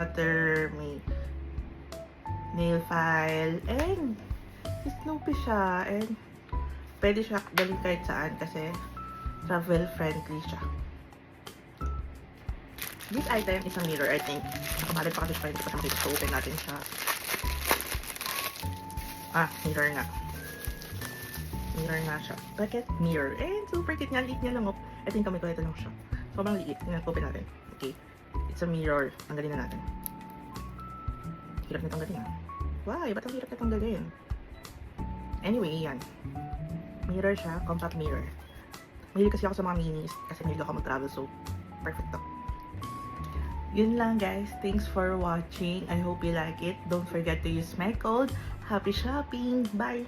may nail file, and Snoopy siya, and pwede siya dalhin kahit saan kasi travel friendly siya. This item is a mirror, I think. Nakabalad pa kasi siya, hindi pa siya makita. So, open natin siya. Mirror nga. Mirror nga siya. Bakit? Mirror. And super cute nga, liit niya lang. Ito yung kamay ko, ito lang siya. Sobrang liit. Tingnan, open natin. Okay. It's a mirror. Tanggalin na natin. Hirap na tanggalin, Why? Ba't ang hirap na tanggalin? Anyway, yan. Mirror siya. Compact mirror. Mahilig kasi ako sa mga minis kasi mahilig ako mag-travel, so perfect to. Yun lang guys. Thanks for watching. I hope you like it. Don't forget to use my code. Happy shopping! Bye!